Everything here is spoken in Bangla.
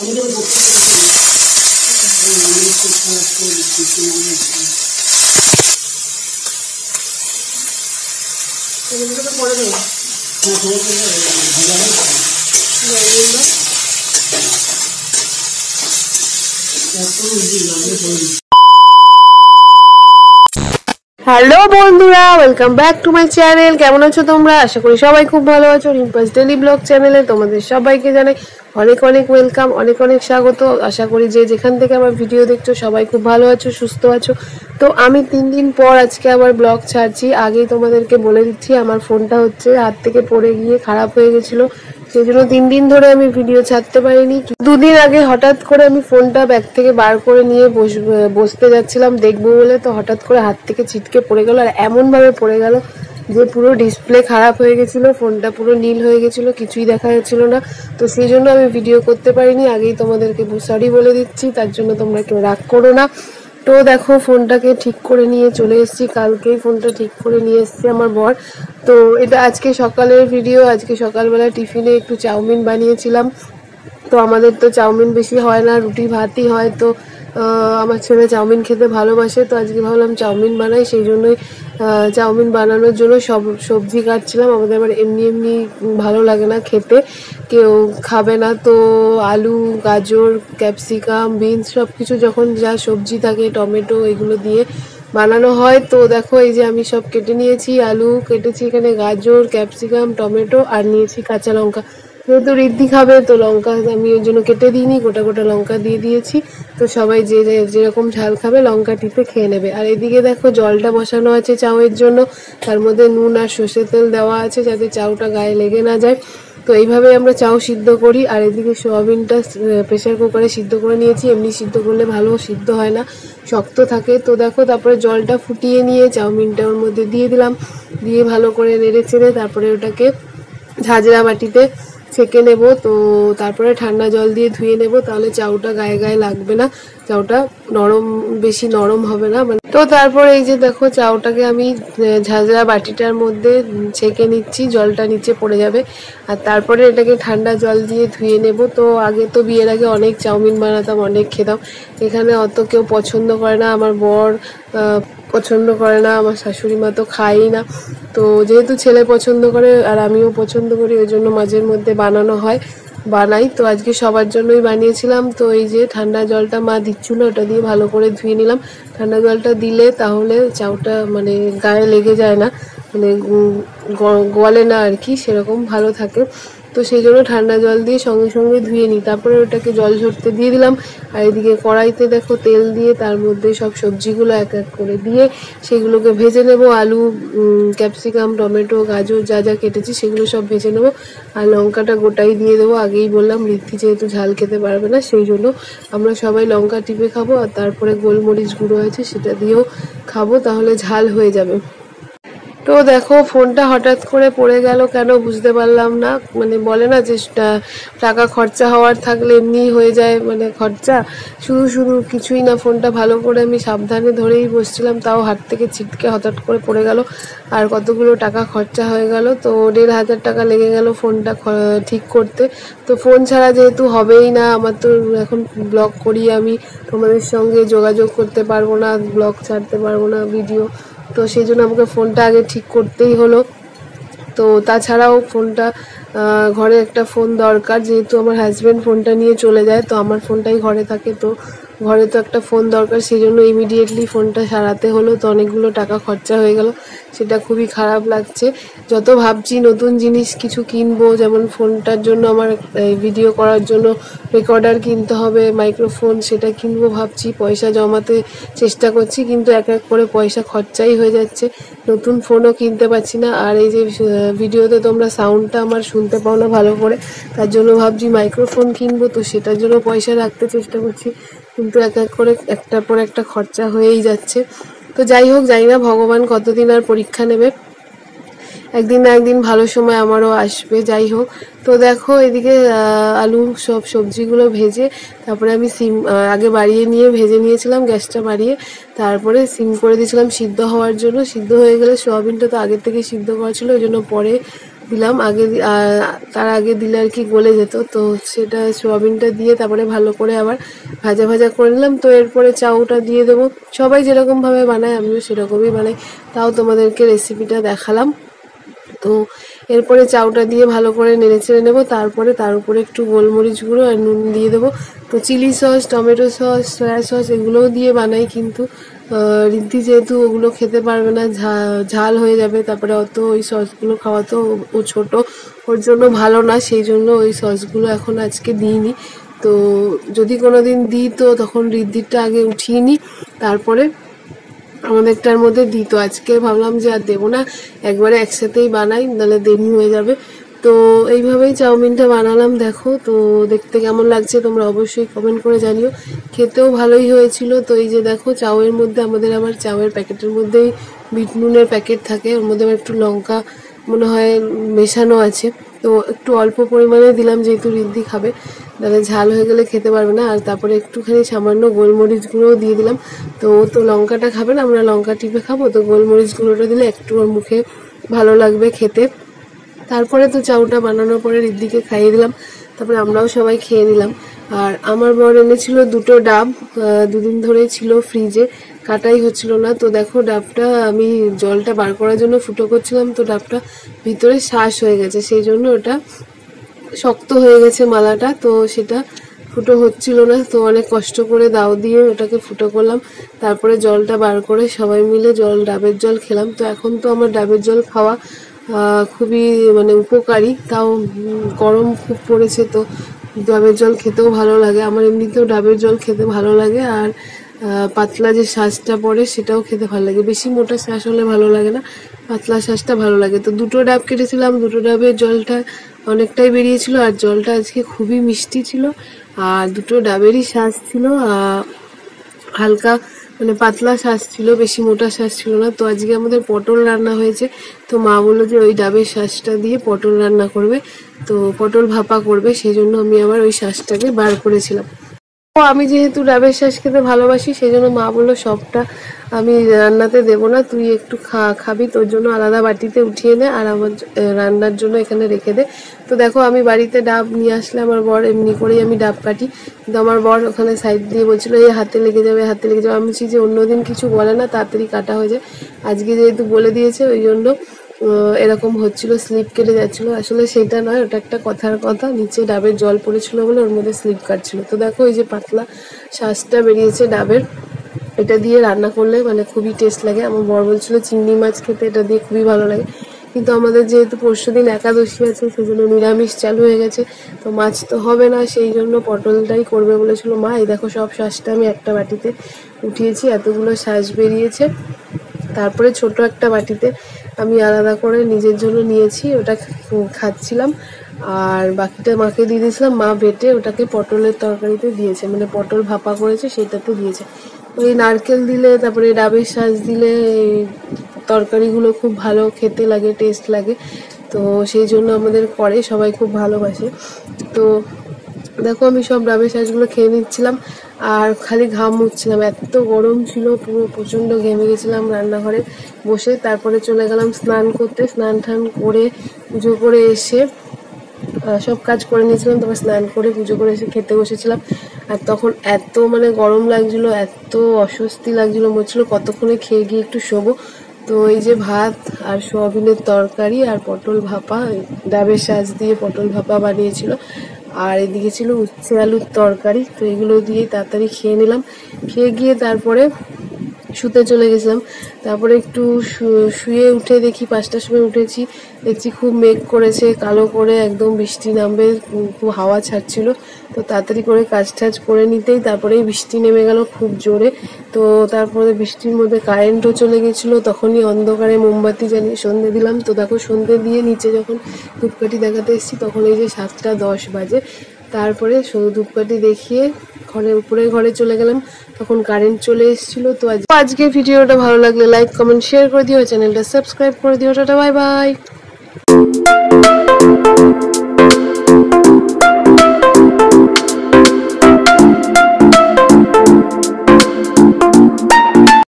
হ্যালো বন্ধুরা, welcome back to my channel. কেমন আছো তোমরা? আশা করি সবাই খুব ভালো আছো। রিম্পাস ডেলি ব্লগ চ্যানেলে তোমাদের সবাইকে জানাই অনেক অনেক ওয়েলকাম, অনেক অনেক স্বাগত। আশা করি যে যেখান থেকে আমার ভিডিও দেখছো সবাই খুব ভালো আছো, সুস্থ আছো। তো আমি 3 দিন পর আজকে আবার ব্লগ ছাড়ছি। আগেই তোমাদেরকে বলে দিচ্ছি, আমার ফোনটা হচ্ছে হাত থেকে পড়ে গিয়ে খারাপ হয়ে গেছিলো, সেই জন্য 3 দিন ধরে আমি ভিডিও ছাড়তে পারিনি। 2 দিন আগে হঠাৎ করে আমি ফোনটা ব্যাগ থেকে বার করে নিয়ে বসতে যাচ্ছিলাম দেখবো বলে, তো হঠাৎ করে হাত থেকে ছিটকে পড়ে গেল, আর এমনভাবে পড়ে গেল যে পুরো ডিসপ্লে খারাপ হয়ে গেছিলো, ফোনটা পুরো নীল হয়ে গেছিলো, কিছুই দেখা যাচ্ছিলো না। তো সেই জন্য আমি ভিডিও করতে পারিনি। আগেই তোমাদেরকে সরি বলে দিচ্ছি, তার জন্য তোমরা কেউ রাগ করো না। তো দেখো, ফোনটাকে ঠিক করে নিয়ে চলে এসেছি, কালকেই ফোনটা ঠিক করে নিয়ে এসেছে আমার বর। তো এটা আজকে সকালের ভিডিও। আজকে সকালবেলা টিফিনে একটু চাউমিন বানিয়েছিলাম। তো আমাদের তো চাউমিন বেশি হয় না, রুটি ভাতই হয়। তো আমার ছেলে চাউমিন খেতে ভালোবাসে, তো আজকে ভাবলাম চাউমিন বানাই। সেই জন্যই চাউমিন বানানোর জন্য সব সবজি কাটছিলাম। আমাদের আবার এমনি এমনি ভালো লাগে না খেতে, কেউ খাবে না। তো আলু, গাজর, ক্যাপসিকাম, বিনস সব কিছু যখন যা সবজি থাকে, টমেটো, এগুলো দিয়ে বানানো হয়। তো দেখো, এই যে আমি সব কেটে নিয়েছি, আলু কেটেছি, এখানে গাজর, ক্যাপসিকাম, টমেটো, আর নিয়েছি কাঁচা লঙ্কা। যেহেতু ঋদ্ধি খাবে, তো লঙ্কা আমি ওই জন্য কেটে দিইনি, গোটা গোটা লঙ্কা দিয়ে দিয়েছি। তো সবাই যে যেরকম ঝাল খাবে লঙ্কা টিপে খেয়ে নেবে। আর এদিকে দেখো, জলটা বসানো আছে চাউয়ের জন্য, তার মধ্যে নুন আর সর্ষের তেল দেওয়া আছে যাতে চাউটা গায়ে লেগে না যায়। তো এইভাবে আমরা চাউ সিদ্ধ করি। আর এদিকে সোয়াবিনটা প্রেসার কুকারে সিদ্ধ করে নিয়েছি। এমনি সিদ্ধ করলে ভালো সিদ্ধ হয় না, শক্ত থাকে। তো দেখো, তারপরে জলটা ফুটিয়ে নিয়ে চাউমিনটা ওর মধ্যে দিয়ে দিলাম, দিয়ে ভালো করে নেড়ে চেড়ে তারপরে ওটাকে ঝাঁঝরা বাটিতে ছেঁকে নেব। তো তারপরে ঠান্ডা জল দিয়ে ধুয়ে নেব, তাহলে চাউটা গায়ে গায়ে লাগবে না, চাউটা নরম, বেশি নরম হবে না মানে। তো তারপরে এই যে দেখো, চাউটাকে আমি ঝাঁঝরা বাটিটার মধ্যে ছেঁকে নিচ্ছি, জলটা নিচে পড়ে যাবে। আর তারপরে এটাকে ঠান্ডা জল দিয়ে ধুয়ে নেব। তো আগে তো বিয়ের আগে অনেক চাউমিন বানাতাম, অনেক খেতাম। এখানে অত কেউ পছন্দ করে না, আমার বর পছন্দ করে না, আমার শাশুড়ি মা তো খায়ই না। তো যেহেতু ছেলে পছন্দ করে আর আমিও পছন্দ করি, ওই জন্য মাঝের মধ্যে বানাই। তো আজকে সবার জন্যই বানিয়েছিলাম। তো এই যে ঠান্ডা জলটা মা দিচ্ছিল, ওটা দিয়ে ভালো করে ধুয়ে নিলাম। ঠান্ডা জলটা দিলে তাহলে চাউটা মানে গায়ে লেগে যায় না, মানে গলে না আর কি, সেরকম ভালো থাকে। তো সেই জন্য ঠান্ডা জল দিয়ে সঙ্গে সঙ্গে ধুয়ে নিই। তারপরে ওটাকে জল ঝরতে দিয়ে দিলাম। আর এদিকে কড়াইতে দেখো তেল দিয়ে তার মধ্যে সব সবজিগুলো এক এক করে দিয়ে সেগুলোকে ভেজে নেব। আলু, ক্যাপসিকাম, টমেটো, গাজর যা যা কেটেছি সেগুলো সব ভেজে নেব। আর লঙ্কাটা গোটাই দিয়ে দেবো। আগেই বললাম, ঋদ্ধি যেহেতু ঝাল খেতে পারবে না, সেই জন্য আমরা সবাই লঙ্কা টিপে খাবো। আর তারপরে গোলমরিচ গুঁড়ো আছে, সেটা দিয়েও খাবো, তাহলে ঝাল হয়ে যাবে। তো দেখো, ফোনটা হঠাৎ করে পড়ে গেল কেন বুঝতে পারলাম না। মানে বলে না যে টাকা খরচা হওয়ার থাকলে এমনি হয়ে যায়, মানে খরচা শুধু শুধু কিছুই না। ফোনটা ভালো করে আমি সাবধানে ধরেই বসছিলাম, তাও হাত থেকে ছিটকে হঠাৎ করে পড়ে গেল, আর কতগুলো টাকা খরচা হয়ে গেল। তো 1,500 টাকা লেগে গেল ফোনটা ঠিক করতে। তো ফোন ছাড়া যেহেতু হবেই না, আমার তো এখন ব্লগ করি আমি, তোমাদের সঙ্গে যোগাযোগ করতে পারবো না, ব্লগ ছাড়তে পারবো না, ভিডিও। তো সেই জন্য আমাকে ফোনটা আগে ঠিক করতেই হলো। তো তাছাড়াও ফোনটা ঘরে একটা ফোন দরকার, যেহেতু আমার হাজব্যান্ড ফোনটা নিয়ে চলে যায়, তো আমার ফোনটাই ঘরে থাকে। তো ঘরে তো একটা ফোন দরকার, সেই জন্য ইমিডিয়েটলি ফোনটা সারাতে হলো। তো অনেকগুলো টাকা খরচা হয়ে গেল, সেটা খুবই খারাপ লাগছে। যত ভাবছি নতুন জিনিস কিছু কিনবো, যেমন ফোনটার জন্য আমার ভিডিও করার জন্য রেকর্ডার কিনতে হবে, মাইক্রোফোন, সেটা কিনবো ভাবছি, পয়সা জমাতে চেষ্টা করছি, কিন্তু এক এক করে পয়সা খরচাই হয়ে যাচ্ছে, নতুন ফোনও কিনতে পারছি না। আর এই যে ভিডিওতে তোমরা সাউন্ডটা আমার শুনতে পাও না ভালো করে, তার জন্য ভাবছি মাইক্রোফোন কিনবো, তো সেটার জন্য পয়সা রাখতে চেষ্টা করছি, কিন্তু এক এক করে একটার পর একটা খরচা হয়েই যাচ্ছে। তো যাই হোক, জানি না ভগবান কতদিন আর পরীক্ষা নেবে, একদিন না একদিন ভালো সময় আমারও আসবে। যাই হোক, তো দেখো এদিকে আলু সব সবজিগুলো ভেজে তারপরে আমি সিম আগে বাড়িয়ে নিয়ে ভেজে নিয়েছিলাম, গ্যাসটা বাড়িয়ে তারপরে সিম করে দিয়েছিলাম সিদ্ধ হওয়ার জন্য। সিদ্ধ হয়ে গেলে সোয়াবিনটা তো আগের থেকে সিদ্ধ করা ছিল, ওই জন্য পরে দিলাম আগে, তার আগে দিলে আর কি গলে যেত। তো সেটা সোয়াবিনটা দিয়ে তারপরে ভালো করে আবার ভাজা ভাজা করে নিলাম। তো এরপরে চাউটা দিয়ে দেবো। সবাই যেরকমভাবে বানায় আমিও সেরকমই বানাই, তাও তোমাদেরকে রেসিপিটা দেখালাম। তো এরপরে চাউটা দিয়ে ভালো করে নেড়ে চেড়ে নেবো। তারপরে তার উপরে একটু গোলমরিচ গুঁড়ো আর নুন দিয়ে দেবো। তো chilli sauce, tomato sauce, soya sauce এগুলোও দিয়ে বানাই, কিন্তু রিদ্ধি যেহেতু ওগুলো খেতে পারবে না, ঝাল হয়ে যাবে, তারপরে অত ওই সসগুলো খাওয়া তো ও ছোট, ওর জন্য ভালো না, সেই জন্য ওই সসগুলো এখন আজকে দিইনি। তো যদি কোনো দিন দিই তো তখন রিদ্ধিরটা আগে উঠিয়ে নিই, তারপরে আমাদেরটার মধ্যে দিই। তো আজকে ভাবলাম যে আর দেবো না, একবারে একসাথেই বানাই, নাহলে দেরি হয়ে যাবে। তো এইভাবেই চাউমিনটা বানালাম। দেখো তো দেখতে কেমন লাগছে তোমরা অবশ্যই কমেন্ট করে জানিও। খেতেও ভালোই হয়েছিল। তো এই যে দেখো চাউয়ের মধ্যে আমাদের আবার চাউয়ের প্যাকেটের মধ্যেই বিট নুনের প্যাকেট থাকে, ওর মধ্যে আবার একটু লঙ্কা মনে হয় মেশানো আছে। তো একটু অল্প পরিমাণে দিলাম, যেহেতু রিদ্ধি খাবে, তাহলে ঝাল হয়ে গেলে খেতে পারবে না। আর তারপরে একটুখানি সামান্য গোলমরিচ গুঁড়োও দিয়ে দিলাম। তো ও তো লঙ্কাটা খাবে না, আমরা লঙ্কা টিপে খাবো, তো গোলমরিচ গুঁড়োটা দিলে একটু ওর মুখে ভালো লাগবে খেতে। তারপরে তো চাউটা বানানোর পরে রিদ্ধিকে খাইয়ে দিলাম, তারপরে আমরাও সবাই খেয়ে নিলাম। আর আমার বর এনেছিল দুটো ডাব, দুদিন ধরেই ছিল ফ্রিজে, কাটাই হচ্ছিল না। তো দেখো ডাবটা আমি জলটা বার করার জন্য ফুটো করছিলাম, তো ডাবটা ভিতরে শ্বাস হয়ে গেছে, সেই জন্য ওটা শক্ত হয়ে গেছে মালাটা, তো সেটা ফুটো হচ্ছিল না। তো অনেক কষ্ট করে দাও দিয়ে ওটাকে ফুটো করলাম, তারপরে জলটা বার করে সবাই মিলে ডাবের জল খেলাম। তো এখন তো আমার ডাবের জল খাওয়া খুবই মানে উপকারী, তাও গরম খুব পড়েছে, তো ডাবের জল খেতেও ভালো লাগে। আমার এমনিতেও ডাবের জল খেতে ভালো লাগে, আর পাতলা যে শ্বাসটা পড়ে সেটাও খেতে ভালো লাগে। বেশি মোটা শ্বাস হলে ভালো লাগে না, পাতলা শ্বাসটা ভালো লাগে। তো দুটো ডাব কেটেছিলাম, দুটো ডাবের জলটা অনেকটাই বেরিয়েছিল, আর জলটা আজকে খুবই মিষ্টি ছিল, আর দুটো ডাবেরই শ্বাস ছিল, হালকা মানে পাতলা শ্বাস ছিল, বেশি মোটা শ্বাস ছিল না। তো আজকে আমাদের পটল রান্না হয়েছে, তো মা বললো যে ওই ডাবের শ্বাসটা দিয়ে পটল রান্না করবে, তো পটল ভাপা করবে, সেই জন্য আমি আবার ওই শ্বাসটাকে বার করেছিলাম। তো আমি যেহেতু ডাবের শ্বাস খেতে ভালোবাসি, সেই জন্য মা বললো সবটা আমি রান্নাতে দেবো না, তুই একটু খাবি, তোর জন্য আলাদা বাটিতে উঠিয়ে নে, আর আমার রান্নার জন্য এখানে রেখে দে। তো দেখো আমি বাড়িতে ডাব নিয়ে আসলে আমার বর এমনি করেই আমি ডাব কাটি, কিন্তু আমার বর ওখানে সাইড দিয়ে বলছিল এই হাতে লেগে যাবে, হাতে লেগে যাবে। আমি বলছি যে অন্যদিন কিছু বলে না, তাড়াতাড়ি কাটা হয়ে যায়, আজকে যেহেতু বলে দিয়েছে ওই জন্য এরকম হচ্ছিল, স্লিপ কেটে যাচ্ছিলো। আসলে সেটা নয়, ওটা একটা কথার কথা, নিচে ডাবের জল পড়েছিল বলে ওর মধ্যে স্লিপ কাটছিল। তো দেখো এই যে পাতলা শ্বাসটা বেরিয়েছে ডাবের, এটা দিয়ে রান্না করলে মানে খুবই টেস্ট লাগে। আমার বর বলছিল চিংড়ি মাছ খেতে এটা দিয়ে খুবই ভালো লাগে, কিন্তু আমাদের যেহেতু পরশুদিন একাদশী আছে, সেজন্য নিরামিষ চালু হয়ে গেছে, তো মাছ তো হবে না, সেই জন্য পটলটাই করবে বলেছিল মা। এই দেখো সব শ্বাসটা আমি একটা বাটিতে উঠিয়েছি, এতগুলো শ্বাস বেরিয়েছে। তারপরে ছোট একটা বাটিতে আমি আলাদা করে নিজের জন্য নিয়েছি, ওটা খাচ্ছিলাম, আর বাকিটা মাকে দিয়ে দিয়েছিলাম। মা বেটে ওটাকে পটলের তরকারিতে দিয়েছে, মানে পটল ভাপা করেছে সেটাতে দিয়েছে। ওই নারকেল দিলে, তারপরে ডাবের শাঁস দিলে তরকারিগুলো খুব ভালো খেতে লাগে, টেস্ট লাগে, তো সেই জন্য আমাদের করে, সবাই খুব ভালোবাসে। তো দেখো আমি সব ডাবের শাঁসগুলো খেয়ে নিচ্ছিলাম, আর খালি ঘাম মুছছিলাম, এত গরম ছিল, পুরো প্রচণ্ড ঘেমে গেছিলাম রান্নাঘরে বসে। তারপরে চলে গেলাম স্নান করতে, স্নান টান করে পুজো করে এসে সব কাজ করে নিয়েছিলাম, তারপর স্নান করে পুজো করে এসে খেতে বসেছিলাম। আর তখন এত মানে গরম লাগছিল, এত অস্বস্তি লাগছিল, মনে হচ্ছিল কতক্ষণে খেয়ে গিয়ে একটু শোবো। তো এই যে ভাত আর সোয়াবিনের তরকারি আর পটল ভাপা, ডাবের শাঁস দিয়ে পটল ভাপা বানিয়েছিল, আর এদিকে ছিল উচ্ছে আলুর তরকারি। তো এগুলো দিয়ে তাড়াতাড়ি খেয়ে নিলাম, খেয়ে গিয়ে তারপরে শুতে চলে গেছিলাম। তারপরে একটু শুয়ে উঠে দেখি 5টার সময় উঠেছি, দেখছি খুব মেঘ করেছে, কালো করে একদম বৃষ্টি নামবে, খুব হাওয়া ছাড়ছিল। তো তাড়াতাড়ি করে কাজ টাজ করে নিতেই তারপরেই বৃষ্টি নেমে গেল খুব জোরে। তো তারপরে বৃষ্টির মধ্যে কারেন্টও চলে গেছিলো, তখনই অন্ধকারে মোমবাতি জ্বালিয়ে সন্ধে দিলাম। তো দেখো সন্ধে দিয়ে নিচে যখন ধূপকাঠি দেখাতে এসেছি, তখন এই যে 7টা 10 বাজে। তারপরে ধূপকাঠি দেখিয়ে ঘরে চলে গেলাম, তখন কারেন্ট চলে এসেছিলো। তো আজকে ভিডিওটা ভালো লাগলে লাইক কমেন্ট শেয়ার করে দিও, চ্যানেলটা সাবস্ক্রাইব করে দিও। Tata bye bye.